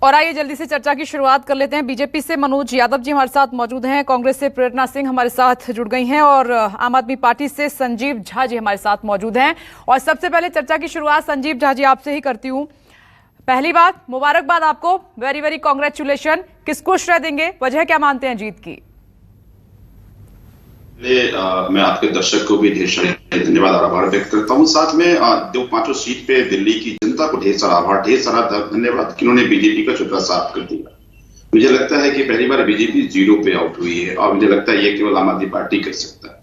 और आइए जल्दी से चर्चा की शुरुआत कर लेते हैं। बीजेपी से मनोज यादव जी हमारे साथ मौजूद हैं, कांग्रेस से प्रेरणा सिंह हमारे साथ जुड़ गई हैं और आम आदमी पार्टी से संजीव झा जी हमारे साथ मौजूद हैं। और सबसे पहले चर्चा की शुरुआत संजीव झा जी आपसे ही करती हूँ। पहली बात, मुबारकबाद आपको, वेरी वेरी कॉन्ग्रेचुलेशन। किसको श्रेय देंगे, वजह क्या मानते हैं जीत की? मैं आपके दर्शक को भी ढेर सारा धन्यवाद और आभार व्यक्त करता हूं। साथ में जो पांचों सीट पे दिल्ली की जनता को ढेर सारा आभार, ढेर सारा धन्यवाद कि उन्होंने बीजेपी का चुपड़ा साफ कर दिया। मुझे लगता है कि पहली बार बीजेपी 0 पे आउट हुई है और मुझे लगता है ये केवल आम आदमी पार्टी कर सकता है।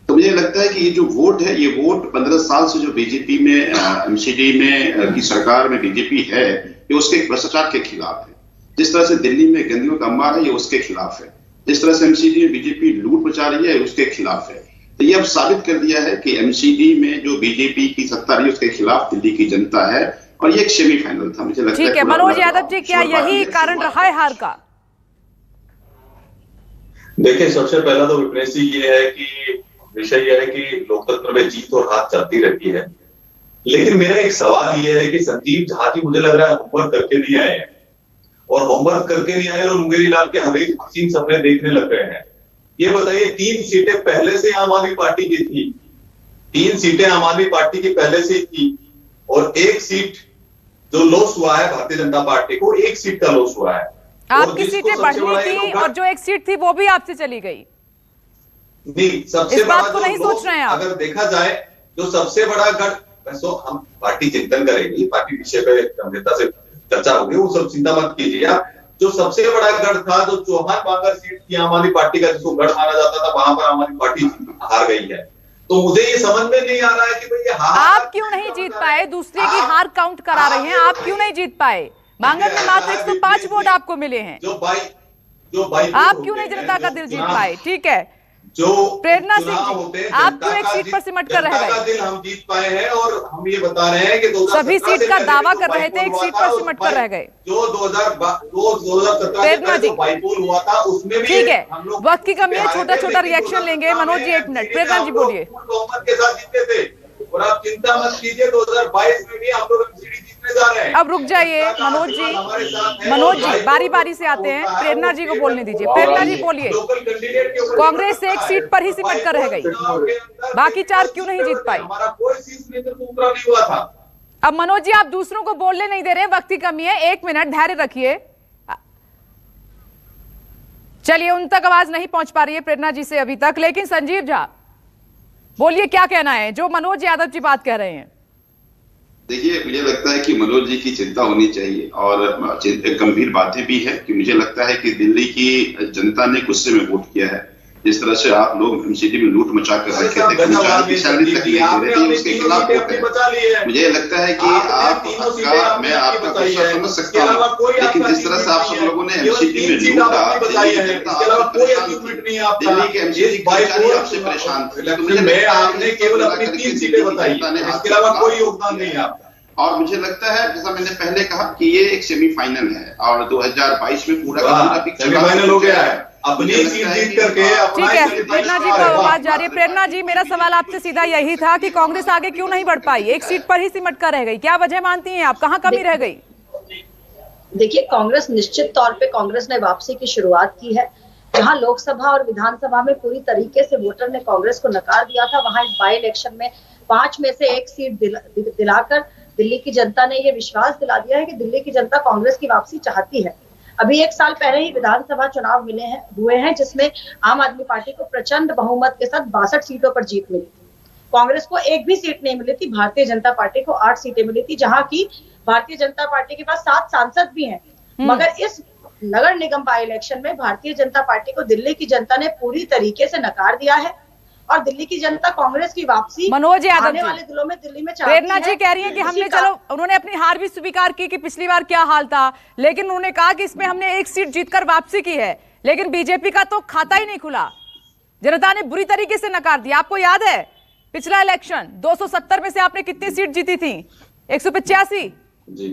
तो मुझे लगता है कि ये जो वोट है, ये वोट 15 साल से जो बीजेपी में एमसीडी में की सरकार में बीजेपी है, ये उसके भ्रष्टाचार के खिलाफ है। जिस तरह से दिल्ली में गंदियों का अंबार है, ये उसके खिलाफ है। जिस तरह से एमसीडी में बीजेपी लूट मचा रही है, उसके खिलाफ है। तो ये अब साबित कर दिया है कि एमसीडी में जो बीजेपी की सत्ता रही, उसके खिलाफ दिल्ली की जनता है और ये एक सेमीफाइनल था। मुझे लगता है ठीक है मनोज यादव जी, क्या यही कारण रहा है हार का? देखिए, सबसे पहला तो विपनेश जी ये है कि विषय यह है कि लोकतंत्र में जीत और हार चलती रहती है। लेकिन मेरा एक सवाल ये है कि संजीव झा जी मुझे लग रहा है होमवर्क करके नहीं आए हैं और होमवर्क करके नहीं आए और मुंगेरी लाल के हमें हसीन सपने देखने लग गए हैं। ये बताइए, 3 सीटें पहले से आम आदमी पार्टी की थी, 3 सीटें आम आदमी पार्टी की पहले से थी और 1 सीट जो लॉस हुआ है भारतीय जनता पार्टी को, 1 सीट का लॉस हुआ है। आपकी सीटें बढ़नी थी और जो 1 सीट थी वो भी आपसे चली गई। नहीं, सबसे इस बात को नहीं सोच रहे हैं आप? अगर देखा जाए जो सबसे बड़ा गढ़, तो हम पार्टी चिंतन करेंगे, पार्टी विषय पे गंभीरता से चर्चा होगी, वो सब चिंता मत कीजिए आप। जो सबसे बड़ा गढ़ था, जो चौहान बांगर सीट थी आम आदमी पार्टी का, जिसको गढ़ माना जाता था, वहां पर आम आदमी पार्टी हार गई है। तो मुझे ये समझ में नहीं आ रहा है कि भाई ये हार आप क्यों नहीं जीत पाए? दूसरे की हार काउंट करा रहे हैं, आप क्यों नहीं जीत पाए? बांगर में मात्र 105 वोट आपको मिले हैं, आप क्यों नहीं जनता का दिल जीत पाए? ठीक है, जो प्रेरणा सिंह जी, आप क्यों 1 सीट पर सिमट कर रह गए? दिल हम जीत पाए हैं और हम ये बता रहे हैं कि सभी सीट का दावा कर रहे थे, 1 सीट पर सिमट कर रह गए। जो 2017 में बाईपोल हुआ था उसमें भी ठीक है, वक्त की कमी है, छोटा छोटा रिएक्शन लेंगे। मनोज जी 1 मिनट, प्रेरणा जी बोलिए। के साथ जीते थे और आप चिंता मत कीजिए, 2022 में भी हम लोग एमसीडी जीतने जा रहे हैं। अब रुक जाइए मनोज जी, बारी बारी से आते हैं, प्रेरणा जी को बोलने दीजिए। प्रेरणा जी बोलिए, कांग्रेस 1 सीट पर ही सिमट कर रह गई, बाकी 4 क्यों नहीं जीत पाई? हमारा कोई सीट में दूसरा नहीं हुआ था। अब मनोज जी आप दूसरों को बोलने नहीं दे रहे, वक्त की कमी है, 1 मिनट धैर्य रखिए। चलिए, उन तक आवाज नहीं पहुंच पा रही है प्रेरणा जी से अभी तक, लेकिन संजीव झा बोलिए, क्या कहना है जो मनोज यादव जी बात कह रहे हैं? देखिए, मुझे लगता है कि मनोज जी की चिंता होनी चाहिए और गंभीर बातें भी है कि मुझे लगता है कि दिल्ली की जनता ने गुस्से में वोट किया है। जिस तरह से आप लोग एमसीडी में लूट मचा कर रखे थे, कर्मचारी की सैलरी तक नहीं दे रहे थे, उसके खिलाफ वोट है। मुझे लगता है कि मैं आपका गुस्सा समझ सकता हूँ, लेकिन जिस तरह से आप सब लोगों ने एमसीडी में लूटा, दिल्ली की जनता दिल्ली के एमसीडी कर्मचारी आपसे परेशान थे। आपने केवल अपनी 3 सीटें बताई, इसके अलावा कोई योगदान नहीं है आपका। और मुझे लगता है, जैसा मैंने पहले कहा, कि ये एक सेमीफाइनल है और 2022 में पूरा का पूरा पिक्चर सेमीफाइनल हो गया है। अपनी सीट जीत करके ठीक है, प्रेरणा जी को आवाज जा रही है। प्रेरणा जी, मेरा सवाल आपसे सीधा यही था कि कांग्रेस आगे क्यों नहीं बढ़ पाई, 1 सीट पर ही सिमट कर रह गई, क्या वजह मानती हैं आप, कहाँ कमी रह गई? देखिए, कांग्रेस निश्चित तौर पे कांग्रेस ने वापसी की शुरुआत की है। जहां लोकसभा और विधानसभा में पूरी तरीके से वोटर ने कांग्रेस को नकार दिया था, वहां इस बाई इलेक्शन में 5 में से 1 सीट दिलाकर दिल्ली की जनता ने ये विश्वास दिला दिया है कि दिल्ली की जनता कांग्रेस की वापसी चाहती है। अभी 1 साल पहले ही विधानसभा चुनाव हुए हैं जिसमें आम आदमी पार्टी को प्रचंड बहुमत के साथ 62 सीटों पर जीत मिली थी। कांग्रेस को 1 भी सीट नहीं मिली थी, भारतीय जनता पार्टी को 8 सीटें मिली थी, जहां की भारतीय जनता पार्टी के पास 7 सांसद भी हैं। मगर इस नगर निगम बाई इलेक्शन में भारतीय जनता पार्टी को दिल्ली की जनता ने पूरी तरीके से नकार दिया है और दिल्ली की जनता कांग्रेस की वापसी मनोज यादव आने वाले दिनों में दिल्ली में प्रेरणा जी कह रही है कि हमने, चलो उन्होंने अपनी हार भी स्वीकार की कि पिछली बार क्या हाल था, लेकिन उन्होंने कहा कि इसमें हमने 1 सीट जीतकर वापसी की है, लेकिन बीजेपी का तो खाता ही नहीं खुला, जनता ने बुरी तरीके से नकार दिया। आपको याद है पिछला इलेक्शन 270 में से आपने कितनी सीट जीती थी? 185। जी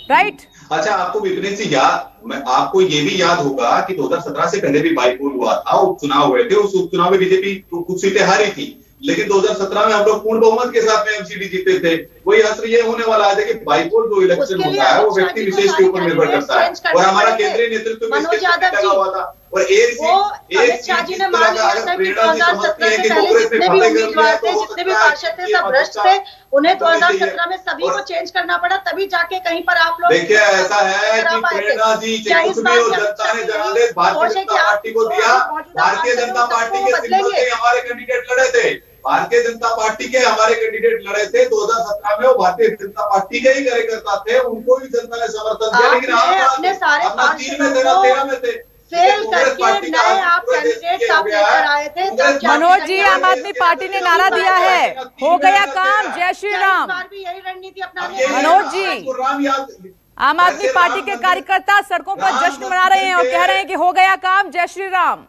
राइट। अच्छा, आपको विपरीत से आपको ये भी याद होगा कि 2017 से पहले भी बाईपोल हुआ था, उपचुनाव हुए थे, उस उपचुनाव में बीजेपी कुछ सीटें हारी थी, लेकिन 2017 में हम लोग पूर्ण बहुमत के साथ में एमसीडी जीते थे। वही असर ये होने वाला है। देखिए बाइपोल जो इलेक्शन होता है वो व्यक्ति विशेष के ऊपर निर्भर करता है, और हमारा केंद्रीय नेतृत्व में इसके लगा हुआ था। और एक अमित शाह जी ने मान लिया था कि 2017 से पहले जितने भी उम्मीदवार थे, जितने भी पार्षद थे, सब भ्रष्ट थे, उन्हें 2017 में सभी को चेंज करना पड़ा, तभी जाके कहीं पर आप लोग देखिए ऐसा है कि प्रेरणा जी कुछ भी जनता ने जनादेश भारतीय जनता पार्टी को दिया। भारतीय जनता पार्टी के सिंबल से हमारे कैंडिडेट लड़े थे, भारतीय जनता पार्टी के हमारे कैंडिडेट लड़े थे 2017 में, वो भारतीय जनता पार्टी के ही कार्यकर्ता थे, उनको भी जनता ने समर्थन दिया। लेकिन अपने सारे 13 में थे फेल करके नए आप कैंडिडेट आप लेकर आए थे। मनोज जी, आम आदमी पार्टी ने नारा दिया है, हो गया काम, जय श्री राम। भी यही रणनीति अपनानी। मनोज जी, आम आदमी पार्टी के कार्यकर्ता सड़कों पर जश्न मना रहे हैं और कह रहे हैं कि हो गया काम, जय श्री राम।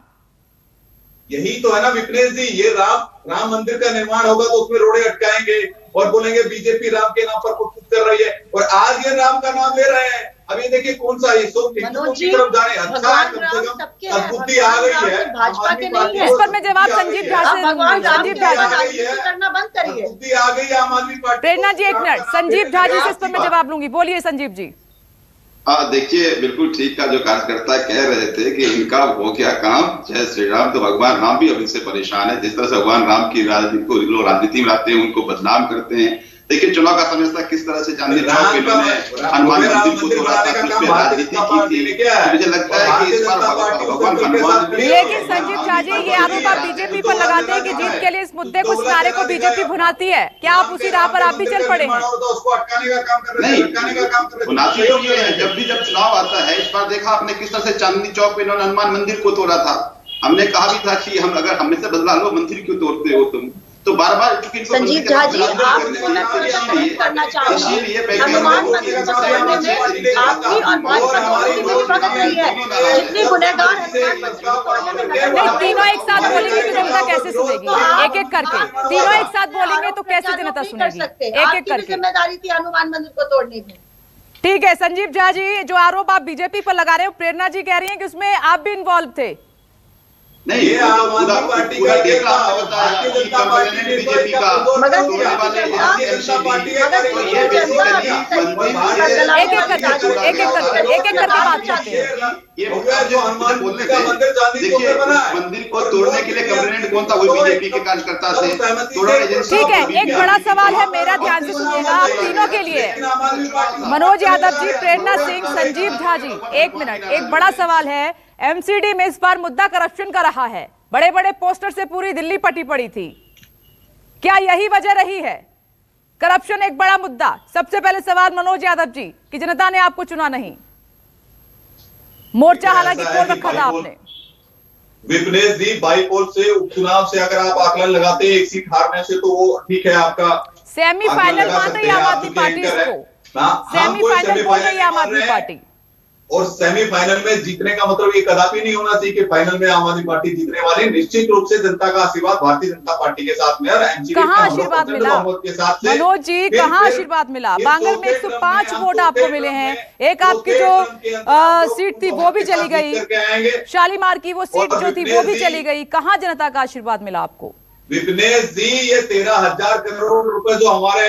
यही तो है ना विपनेश जी, ये राम मंदिर का निर्माण होगा तो उसमें रोड़े अटकाएंगे और बोलेंगे बीजेपी राम के नाम पर कुछ कर रही है, और आज ये राम का नाम ले रहे हैं। अभी देखिए कौन सा ये की तरफ जाने, अच्छा है कम से कम सद्बुद्धि आ गई है भाजपा के नहीं है। इस पर मैं जवाब संजीव झा से, संजीव झा करना बंद करिए। सद्बुद्धि आ गई है आम आदमी पार्टी। प्रेरणा जी एक मिनट, संजीव झा जी से इस पर मैं जवाब लूंगी, बोलिए संजीव जी। देखिए बिल्कुल ठीक का जो कार्यकर्ता कह रहे थे कि इनका हो गया काम, जय श्री राम, तो भगवान राम भी अब इनसे परेशान है। जिस तरह से भगवान राम की राजनीति को लोग राजनीति में आते हैं, उनको बदनाम करते हैं। देखिए चुनाव का समय था, किस तरह से चांदनी चौक पे इन्होंने हनुमान मंदिर को तोड़ा था, राजनीति की थी। मुझे लगता है कि इस बार भगवान हनुमान। लेकिन संजीव झा जी, ये आरोप आप बीजेपी पर लगाते हैं कि जीत के लिए इस मुद्दे को, इस नारे को बीजेपी भुनाती है, क्या आप उसी राह पर आप भी चल पड़े हैं? उसको अटकाने का काम कर रहे हैं, अटकाने का काम कर रहे हैं। जब चुनाव आता है, इस बार देखा आपने किस तरह से चांदनी चौक पे इन्होंने हनुमान मंदिर को तोड़ा था। हमने कहा भी था कि हम अगर हमने से बदला लो, मंदिर क्यों तोड़ते हो तुम? तो बार बार संजीव झा जी, आप करना चाहूंगी, हनुमान मंदिर को तोड़ने में आपकी और भाजपा दोनों की मिली भगत रही है। जितने गुनहगार हनुमान मंदिर को तोड़ने में नहीं, तीनों एक साथ बोलेंगे तो जनता कैसे सुनेगी? एक एक करके तीनों एक साथ बोलेंगे तो कैसे जनता सुनेगी? एक एक करके। जिम्मेदारी थी हनुमान मंदिर को तोड़ने की। ठीक है संजीव झा जी, जो आरोप आप बीजेपी पर लगा रहे हो, प्रेरणा जी कह रही हैं कि उसमें आप भी इन्वॉल्व थे। नहीं, ये आम आदमी पार्टी का देख रहा होता है, भारतीय जनता पार्टी बीजेपी का एक एक करके बात करते हैं। ये जो हनुमान बोलने देखिए मंदिर को तोड़ने के लिए कंप्लेंट कौन था? वो बीजेपी के कार्यकर्ता थे। ठीक है, एक बड़ा सवाल है मेरा, ध्यान से सुनिएगा आप तीनों के लिए। मनोज यादव जी, प्रेरणा सिंह, संजीव झा जी, एक मिनट, एक बड़ा सवाल है। एमसीडी में इस बार मुद्दा करप्शन का रहा है, बड़े बड़े पोस्टर से पूरी दिल्ली पटी पड़ी थी, क्या यही वजह रही है? करप्शन एक बड़ा मुद्दा। सबसे पहले सवाल मनोज यादव जी कि जनता ने आपको चुना नहीं, मोर्चा हालांकि खोल रखा था आपने। विपनेश जी, बाईपोल से उपचुनाव से अगर आप आकलन लगाते हैं एक सीट हारने से, तो वो ठीक है, आपका सेमीफाइनल मान रही है आम आदमी पार्टी इसको, सेमीफाइनल बोल रही है आम आदमी पार्टी। और सेमीफाइनल में जीतने का मतलब ये कदापि नहीं होना चाहिए कि फाइनल में आम आदमी पार्टी जीतने वाली। निश्चित रूप से जनता का आशीर्वाद भारतीय जनता पार्टी के साथ में, और कहाँ आशीर्वाद मिला मनोज जी, कहाँ आशीर्वाद मिला? बांगल में 105 वोट आपको मिले हैं, एक आपकी जो सीट थी वो भी चली गई, शालीमार की वो सीट जो थी वो भी चली गई, कहाँ जनता का आशीर्वाद मिला आपको? विपनेश जी, ये 13,000 करोड़ रुपए जो हमारे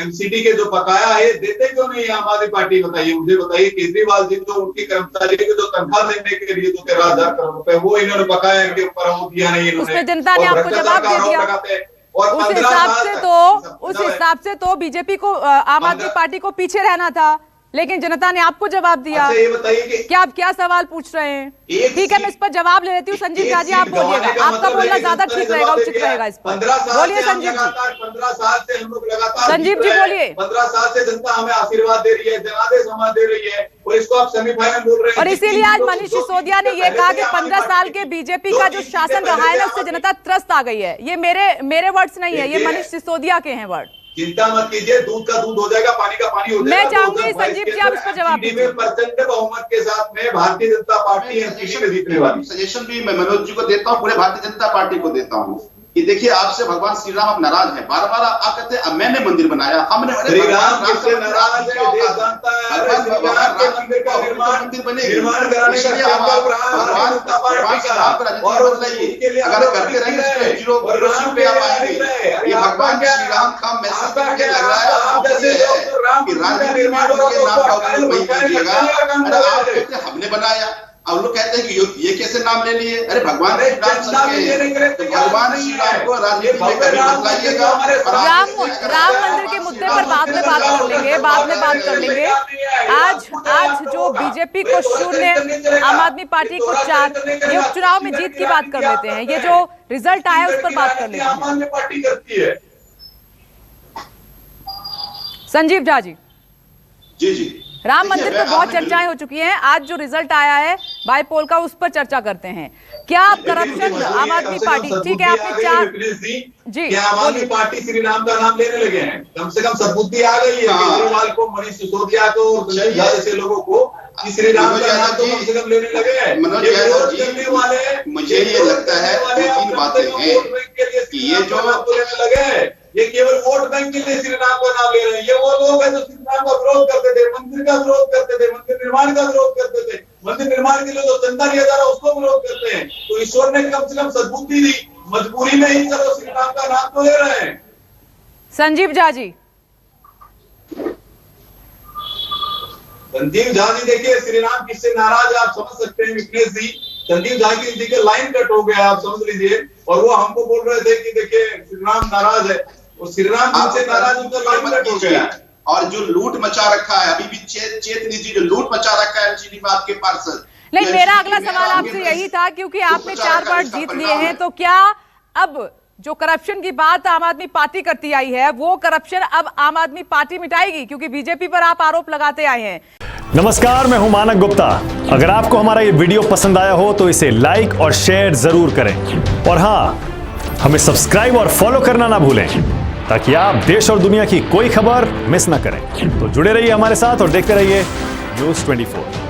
एमसीडी के जो बकाया है, देते क्यों नहीं आम आदमी पार्टी? बताइए, मुझे बताइए। केजरीवाल जी जो उनकी कर्मचारी को जो तनख्वाह देने के लिए जो 13,000 करोड़ रुपए वो इन्होंने बकाया इनके ऊपर वो दिया नहीं इन्होंने, उसमें जनता ने आपको जवाब दे दिया। उस हिसाब से तो बीजेपी को, आम आदमी पार्टी को पीछे रहना था, लेकिन जनता ने आपको जवाब दिया। अच्छा, ये बताइए कि क्या आप क्या सवाल पूछ रहे हैं? ठीक है, मैं इस पर जवाब ले लेती हूँ। संजीव झा जी आप बोलिएगा, आपका बोलना ज्यादा ठीक रहेगा, उचित रहेगा इस पर। बोलिए संजीव जी। 15 साल से हम लोग लगातार, संजीव जी बोलिए। 15 साल से जनता हमें आशीर्वाद दे रही है, जनादेश हमें दे रही है, और इसको आप सेमीफाइनल बोल रहे हैं। और इसीलिए आज मनीष सिसोदिया ने यह कहा कि 15 साल के बीजेपी का जो शासन रहा है ना, उससे जनता त्रस्त आ गई है। ये मेरे वर्ड्स नहीं है, ये मनीष सिसोदिया के हैं वर्ड। चिंता मत कीजिए, दूध का दूध हो जाएगा, पानी का पानी हो जाएगा। मैं चाहूंगी संजीव जी आप इस पर जवाब दीजिए। प्रचंड बहुमत के साथ में भारतीय जनता पार्टी एमसीडी में जीतने वाली। सजेशन भी मैं मनोज जी को देता हूँ, पूरे भारतीय जनता पार्टी को देता हूँ कि देखिए आपसे भगवान श्री राम अब नाराज है, बार बार आप कहते हैं अब मैंने मंदिर बनाया, हमने श्री राम किससे नाराज है? देश जानता है। अरे श्री राम के मंदिर का निर्माण कराने का संकल्प रहा भारतीय जनता पार्टी का, और उसके लिए अगर करते रहेंगे जीरो पे आप आएंगे। ये भगवान श्री राम का मैसेज लग रहा है कि राजनीति में उनके नाम का उपयोग नहीं कीजिएगा। अरे आप कहते हैं हमने बनाया, अब लोग कहते हैं कि ये कैसे नाम ले लिए? अरे भगवान श्री राम सबके, भगवान श्री राम को राजनीति में कभी मत लाइएगा। राम मंदिर के मुद्दे पर बाद में बात कर लेंगे। आज जो बीजेपी को 0, आम आदमी पार्टी को 4, ये उपचुनाव में जीत की बात कर लेते हैं। ये जो रिजल्ट आया उस पर बात कर लेते हैं। आम आदमी पार्टी करती है। संजीव झा जी, जी राम मंदिर पर बहुत चर्चाएं हो चुकी हैं। आज जो रिजल्ट आया है बाई पोल का, उस पर चर्चा करते हैं। क्या आप करप्शन, आम आदमी पार्टी, ठीक है आपने 4 जी, क्या आम आदमी पार्टी श्री राम का नाम लेने लगे हैं? कम से कम सद्बुद्धि आ गई है केजरीवाल को, मनीष सिसोदिया को और संजीव झा जैसे लोगों को कि श्री राम का नाम तो कम से कम लेने लगे हैं। करने वाले मुझे ये लगता है 2-3 बातें हैं कि ये जो लेने लगे हैं, ये केवल वोट बैंक के लिए श्री राम का नाम ले रहे हैं। ये वो लोग हैं जो श्री राम का विरोध करते थे, मंदिर का विरोध करते थे, मंदिर निर्माण का विरोध करते थे, मंदिर निर्माण के लिए जो चंदा लिया जा रहा है उसको विरोध करते हैं। तो ईश्वर ने कम से कम सद्बुद्धि दी, मजबूरी में ही चलो श्री राम का नाम तो ले रहे हैं। संजीव झा जी, देखिए श्री राम किससे नाराज है आप समझ सकते हैं विघ्नेश जी। संजीव झा जी के लाइन कट हो गया, आप समझ लीजिए, और वो हमको बोल रहे थे कि देखिए श्री राम नाराज है, और श्री राम जिनसे नाराज उनका लाइन कट हो गया। और जो लूट मचा रखा है अभी भी चेतनी जी, जो लूट मचा रखा है एमसीडी में आपके पार्षद। नहीं, मेरा अगला सवाल आपसे यही था, क्योंकि आपने 4 बार जीत लिए हैं, तो क्या अब जो करप्शन की बात आम आदमी पार्टी करती आई है, वो करप्शन अब आम आदमी पार्टी मिटाएगी? क्योंकि बीजेपी पर आप आरोप लगाते आए हैं। नमस्कार, मैं हूं मानक गुप्ता। अगर आपको हमारा ये वीडियो पसंद आया हो तो इसे लाइक और शेयर जरूर करें, और हां, हमें सब्सक्राइब और फॉलो करना ना भूलें, ताकि आप देश और दुनिया की कोई खबर मिस ना करें। तो जुड़े रहिए हमारे साथ और देखते रहिए News 24।